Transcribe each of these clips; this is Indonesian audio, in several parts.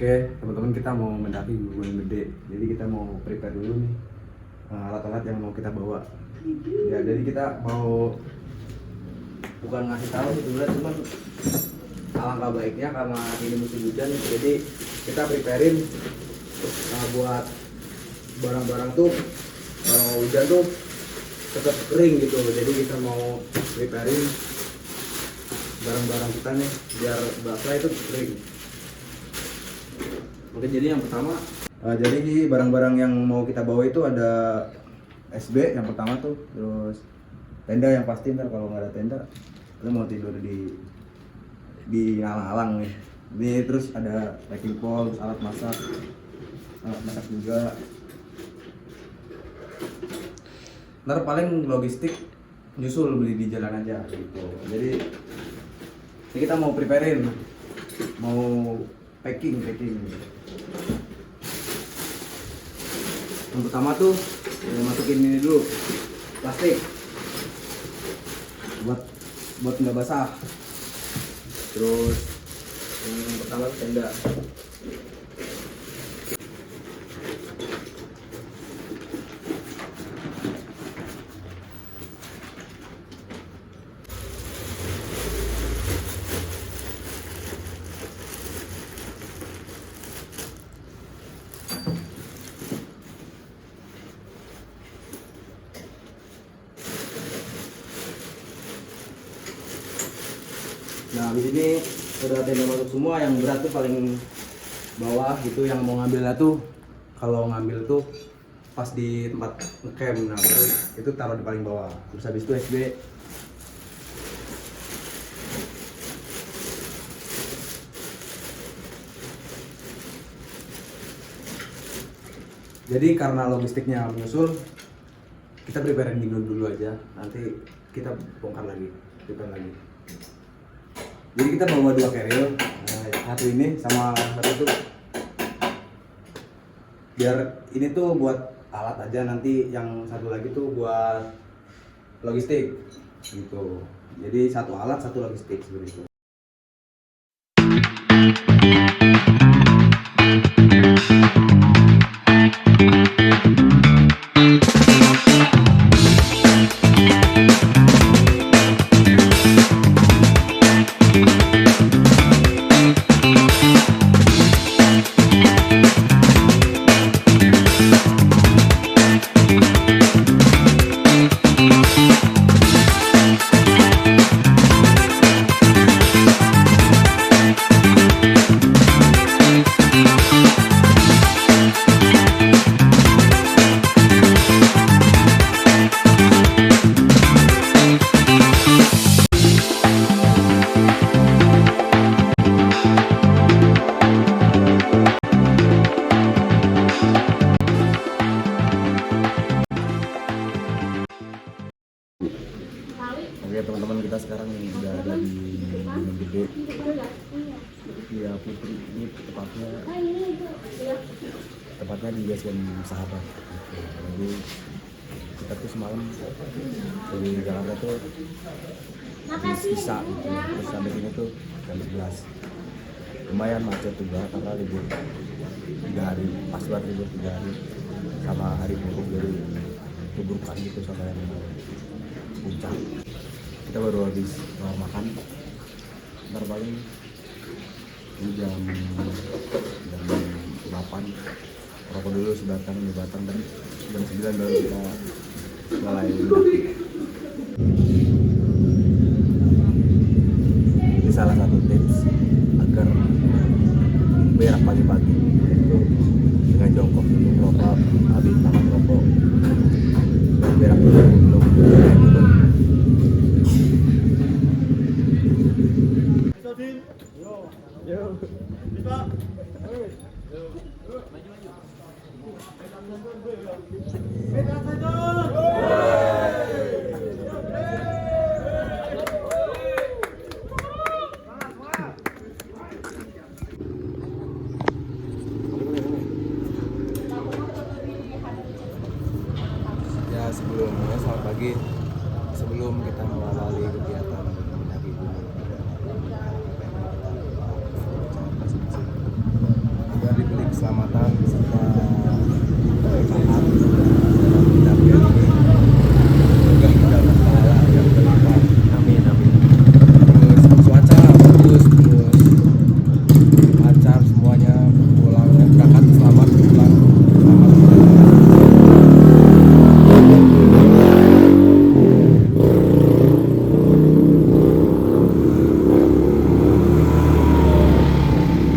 Oke, teman-teman, kita mau mendaki Gunung Gede. Jadi kita mau prepare dulu nih alat-alat yang mau kita bawa. Ya, jadi kita mau bukan ngasih tahu sih sebenarnya, cuman alangkah baiknya karena ini musim hujan, jadi kita preparein buat barang-barang tuh kalau hujan tuh tetap kering gitu. Jadi kita mau preparein barang-barang kita nih biar basah itu kering. Oke, jadi yang pertama, jadi barang-barang yang mau kita bawa itu ada SB yang pertama tuh, terus tenda yang pasti. Ntar kalau nggak ada tenda, kita mau tidur di alang-alang nih. Ini terus ada packing pole, terus alat masak juga. Ntar paling logistik nyusul beli di jalan aja gitu. Jadi ini kita mau preparein, mau packing. Yang pertama tuh masukin ini dulu, plastik buat nggak basah. Terus yang pertama tenda. Nah, di sini udah tenda masuk semua. Yang berat tuh paling bawah gitu, yang mau ngambilnya tuh kalau ngambil tuh pas di tempat ngecamp. Nah, itu taruh di paling bawah. Terus habis itu SB. Jadi karena logistiknya menyusul, kita preparein dulu aja. Nanti kita bongkar lagi, prepare lagi. Jadi kita bawa 2 carrier, satu ini sama satu itu biar ini tuh buat alat aja, nanti yang satu lagi tuh buat logistik gitu. Jadi satu alat satu logistik seperti itu. Oke teman-teman, kita sekarang udah ada di Gunung Gede. Ya Putri, ini tepatnya di base camp Sahabat. Jadi kita tuh semalam dari Jakarta tuh bisa gitu. Terus sampai sini tuh jam 11. Lumayan macet juga karena libur 3 hari, pas buat libur 3 hari sama hari buruk, dari keburukan gitu sama yang puncak. Kita baru habis makan, ntar paling ini jam 8 rokok dulu sebatang dan jam 9 baru kita mulai mendaki. Ini salah satu tips agar berak pagi-pagi, itu dengan jongkok dulu, rokok habis makan rokok dan berak dulu belum turun. Ya, sebelumnya selamat pagi. Sebelum kita mengawali kegiatan mendaki gunung, keselamatan serta keberkahan dalam pendampingan ini. Semoga mendapat pahala yang berlimpah. Amin amin. Terus cuaca bagus, terus lancar semuanya, pulangnya berangkat selamat, pulang selamat.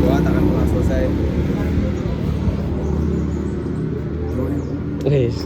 Doa tak akan pernah selesai. Wes.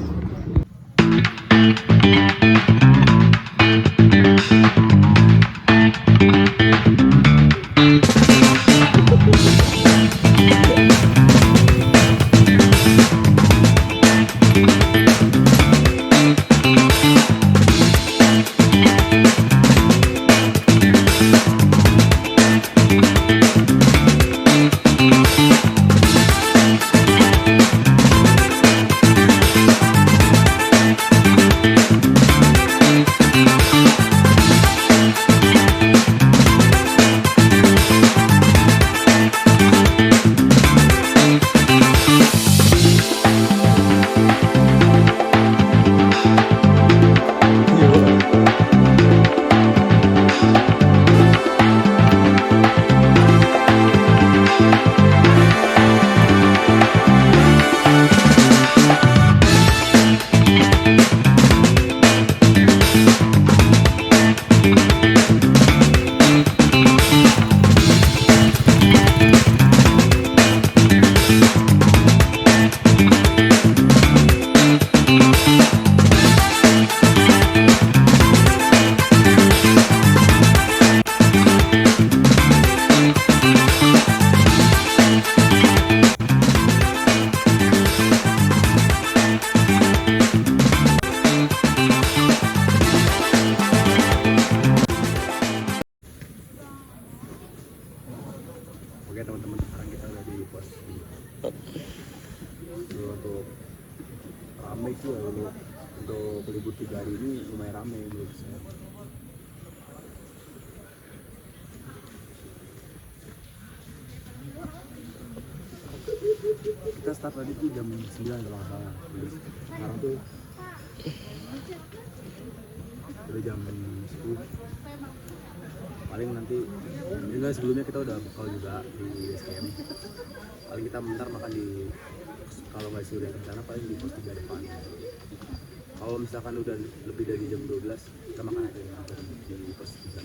Oke teman-teman, sekarang kita udah di pos untuk rame sih ya, untuk libur 3 hari ini lumayan rame menurut saya. Kita start tadi tuh jam 9 kalau nggak salah. Jadi sekarang tuh udah jam 10. Paling nanti juga sebelumnya kita udah bekal juga di SKM. Paling kita bentar makan di, kalau nggak sih udah di sana paling di pos 3 depan. Kalau misalkan udah lebih dari jam 12 kita makan aja di pos 3.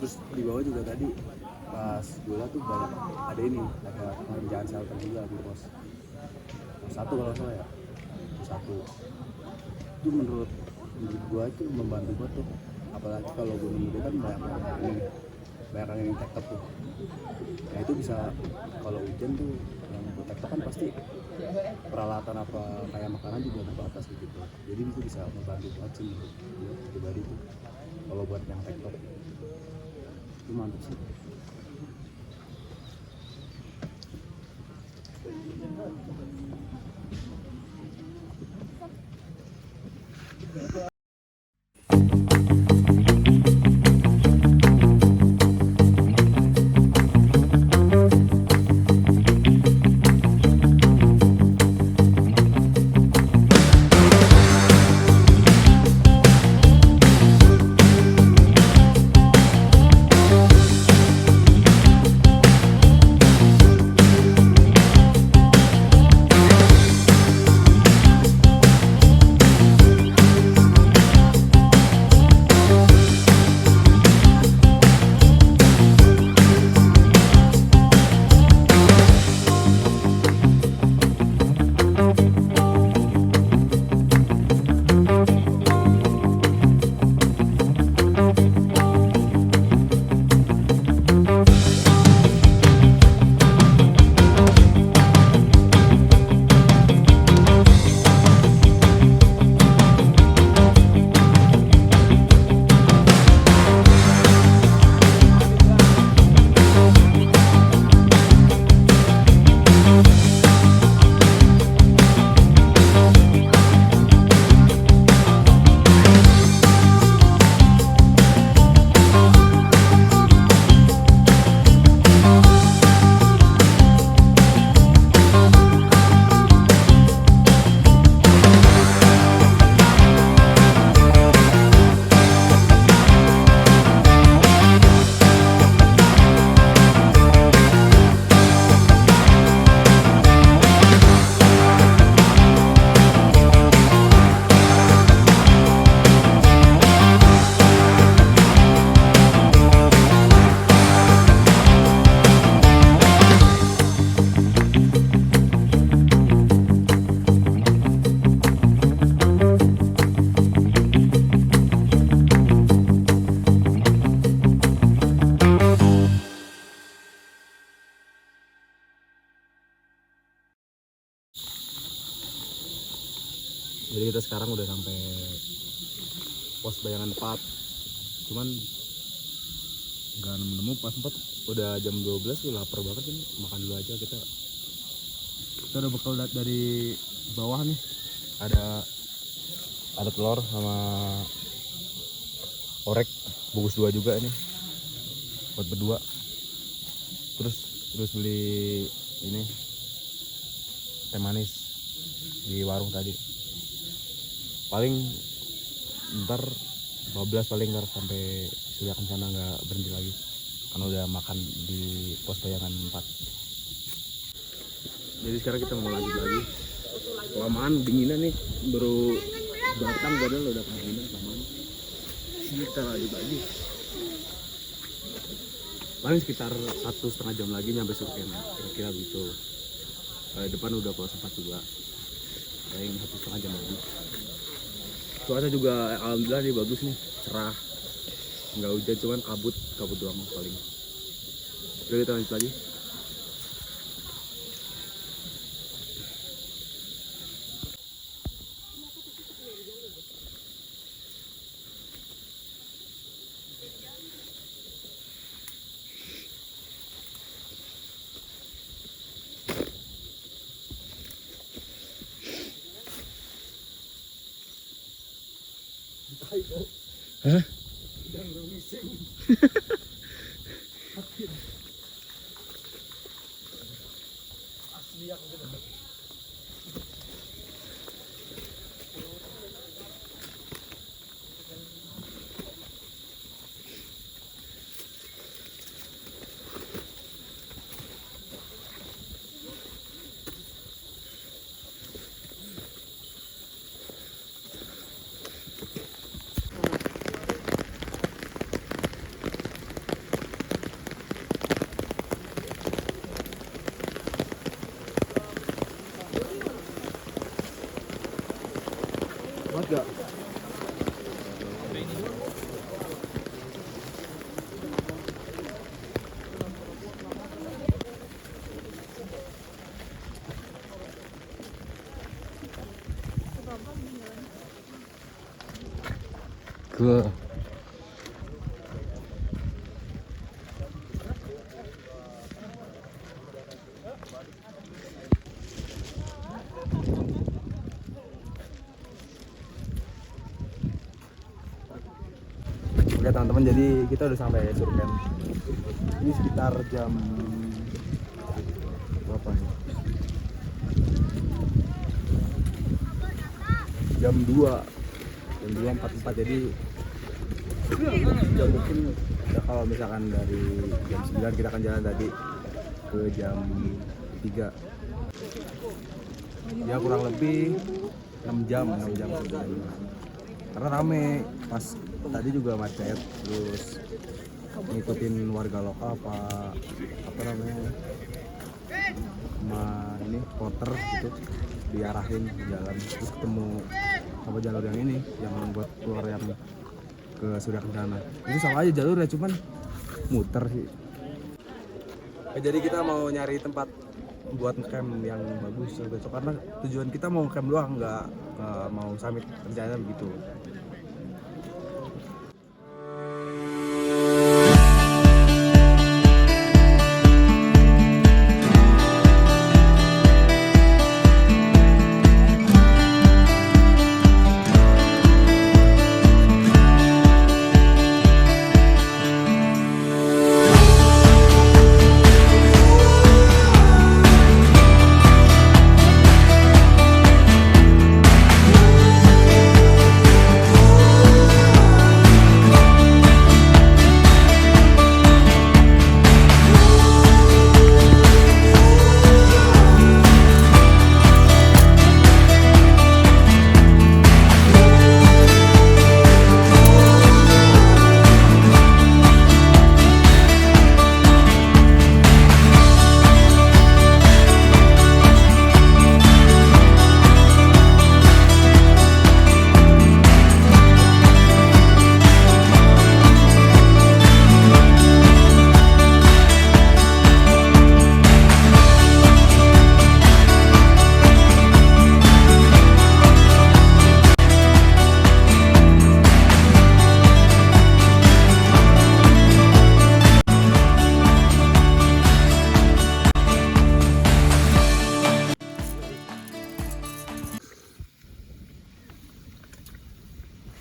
Terus di bawah juga tadi pas bola tuh banyak ada ini, ada pengerjaan shelter juga di pos 1 kalau nggak salah ya. Pos 1 itu menurut gua itu membantu gua tuh, apalagi kalau gunung gede kan banyak yang tektok tuh. Nah itu bisa kalau hujan tuh yang buat tektok kan pasti peralatan apa kayak makanan juga terbatas gitu. Jadi itu bisa membantu banget sih menurut gue pribadi tuh. Kalau buat yang tektok itu mantap sih. Jadi kita sekarang udah sampai pos bayangan 4. Cuman nggak nemu pas 4, udah jam 12 tuh lapar banget kan, makan dulu aja kita. Kita udah bekal dari bawah nih. Ada telur sama orek bungkus 2 juga ini buat berdua. Terus beli ini teh manis di warung tadi. Paling ntar 12 paling ntar sampai Surya Kencana nggak berhenti lagi karena udah makan di pos bayangan 4. Jadi sekarang kita mau lanjut lagi. Kelamaan dinginan nih, baru datang padahal udah kedinginan kelamaan. Kita lanjut lagi. Paling sekitar 1,5 jam lagi nyampe Surken, kira-kira begitu. Depan udah pos 4 juga. Paling 1,5 jam lagi. Cuaca juga alhamdulillah nih bagus nih, cerah, nggak hujan, cuman kabut doang paling. Udah kita lanjut lagi. Hah? Gak? Ke Oke teman-teman, jadi kita udah sampai Surken. Ini sekitar jam berapa nih? Jam 2:44. Jadi ya mungkin ya kalau misalkan dari jam 9 kita akan jalan tadi ke jam 3. Ya kurang lebih 6 jam karena rame. Pas tadi juga macet, terus ngikutin warga lokal apa namanya sama ini porter gitu, diarahin jalan, terus ketemu sama jalur yang ini yang buat keluar yang ke Surya Kencana. Itu sama aja jalurnya, cuman muter sih. Jadi kita mau nyari tempat buat camp yang bagus besok, karena tujuan kita mau camp doang, nggak mau summit, rencananya begitu.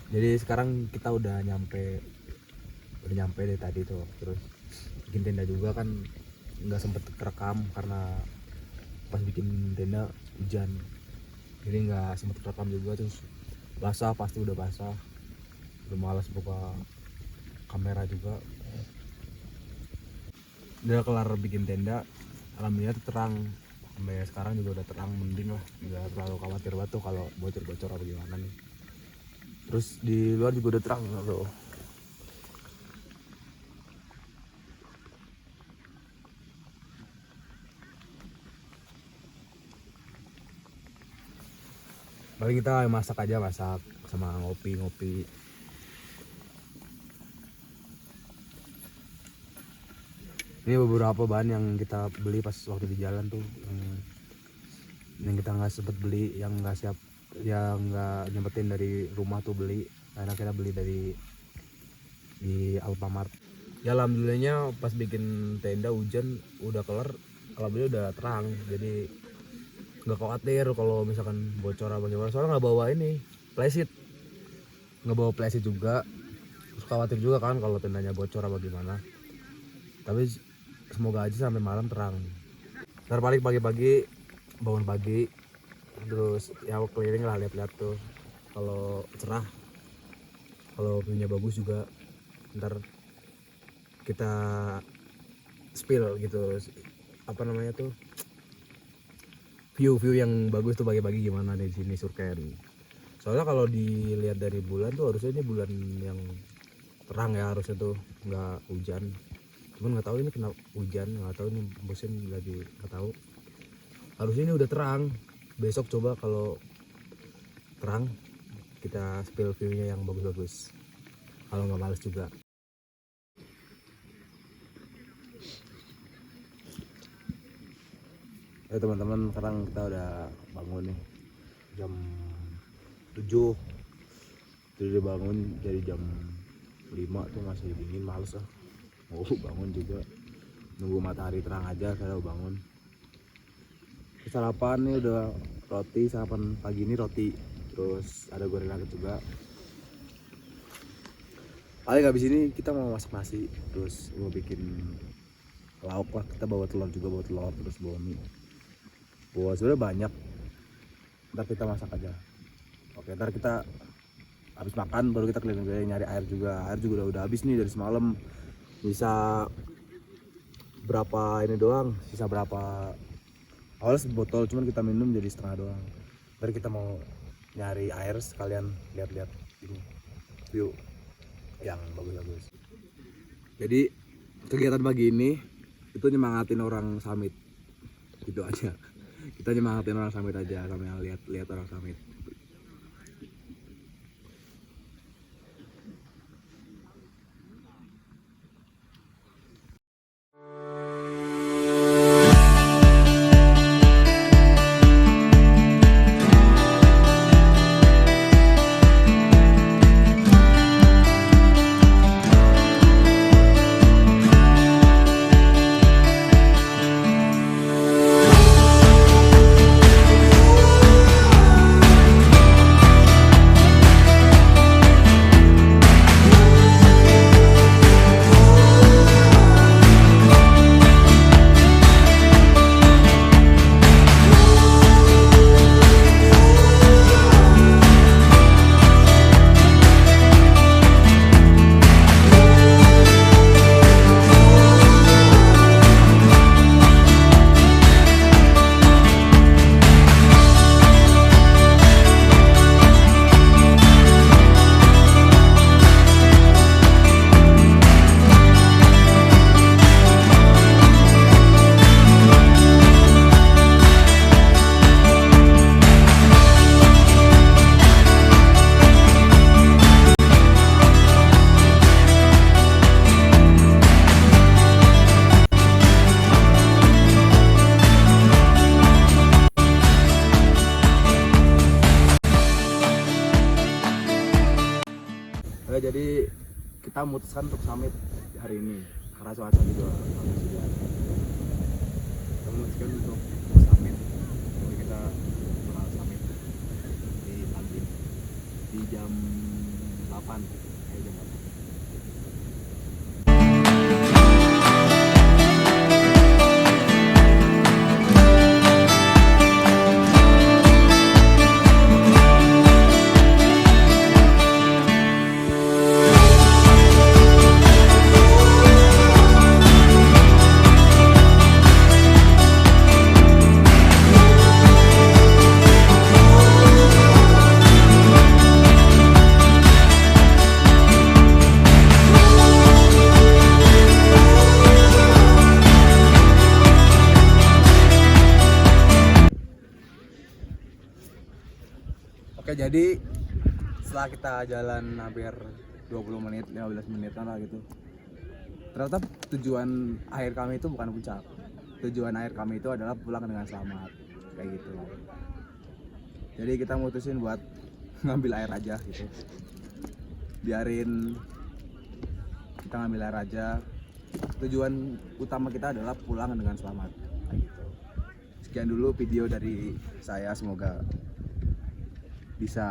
Jadi sekarang kita udah nyampe deh tadi tuh. Terus bikin tenda juga kan nggak sempet kerekam karena pas bikin tenda hujan, jadi nggak sempet kerekam juga. Terus basah, pasti udah basah, udah malas buka kamera juga. Udah kelar bikin tenda, alhamdulillah tuh terang. Sampai sekarang juga udah terang, mending lah, nggak terlalu khawatir banget tuh kalau bocor-bocor apa gimana nih. Terus di luar juga udah terang tuh. Paling kita masak sama ngopi. Ini beberapa bahan yang kita beli pas waktu di jalan tuh, yang kita nggak sempet beli, yang nggak siap, yang nggak nyempetin dari rumah tuh beli, karena kita beli di Alfamart. Ya alhamdulillahnya pas bikin tenda hujan udah kelar, alhamdulillah udah terang, jadi nggak khawatir kalau misalkan bocor apa gimana. Soalnya nggak bawa playset juga, terus khawatir juga kan kalau tendanya bocor apa gimana. Tapi semoga aja sampai malam terang. Ntar paling pagi-pagi bangun pagi, terus ya keliling lah, lihat-lihat tuh. Kalau cerah, kalau view-nya bagus juga, ntar kita spill gitu, apa namanya tuh, view yang bagus tuh pagi-pagi gimana di sini Surken. Soalnya kalau dilihat dari bulan tuh harusnya ini bulan yang terang ya, harusnya tuh nggak hujan. Cuman nggak tahu ini kena hujan, nggak tahu ini musim lagi, nggak tahu. Harusnya ini udah terang. Besok coba kalau terang kita spill view-nya yang bagus-bagus, kalau nggak males juga. Ya teman-teman, sekarang kita udah bangun nih jam 7. Jadi bangun dari jam 5 tuh masih dingin, males lah. Bangun juga nunggu matahari terang aja, saya udah bangun. Sarapan nih udah roti, sarapan pagi ini roti, terus ada goreng nugget juga. Paling habis ini kita mau masak nasi, terus mau bikin lauk lah. Kita bawa telur, terus bawa mie. Sebenarnya banyak, ntar kita masak aja. Oke, ntar kita habis makan baru kita keliling-keliling nyari air juga. Air juga udah habis nih dari semalam. Bisa berapa ini doang, sisa berapa, awalnya sebotol cuman kita minum jadi setengah doang. Ntar kita mau nyari air sekalian lihat-lihat ini view yang bagus-bagus. Jadi kegiatan pagi ini itu nyemangatin orang summit gitu aja. Kita nyemangatin orang summit aja, sambil lihat orang summit. Jadi kita memutuskan untuk summit hari ini karena cuaca juga bagus juga. Kita memutuskan untuk summit. Jadi kita bakal summit di pagi di jam 8. Kayak jam 8. Oke, jadi setelah kita jalan hampir 20 menit, 15 menitan lah gitu. Ternyata tujuan akhir kami itu bukan puncak. Tujuan akhir kami itu adalah pulang dengan selamat. Kayak gitu. Jadi kita mutusin buat ngambil air aja gitu. Biarin kita ngambil air aja. Tujuan utama kita adalah pulang dengan selamat. Kayak gitu. Sekian dulu video dari saya, semoga bisa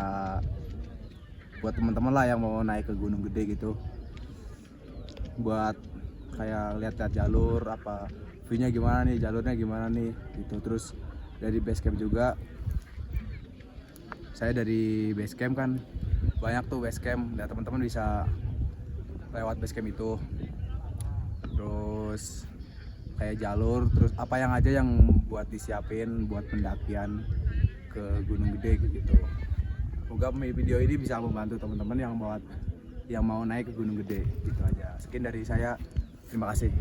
buat teman-teman lah yang mau naik ke Gunung Gede gitu, buat kayak lihat-lihat jalur apa view-nya gimana nih, jalurnya gimana nih gitu. Terus dari base camp juga, saya dari base camp kan banyak tuh base camp, ya teman-teman bisa lewat base camp itu. Terus kayak jalur, terus apa yang aja yang buat disiapin buat pendakian ke Gunung Gede gitu. Semoga video ini bisa membantu teman-teman yang mau naik ke Gunung Gede gitu aja. Sekian dari saya, terima kasih.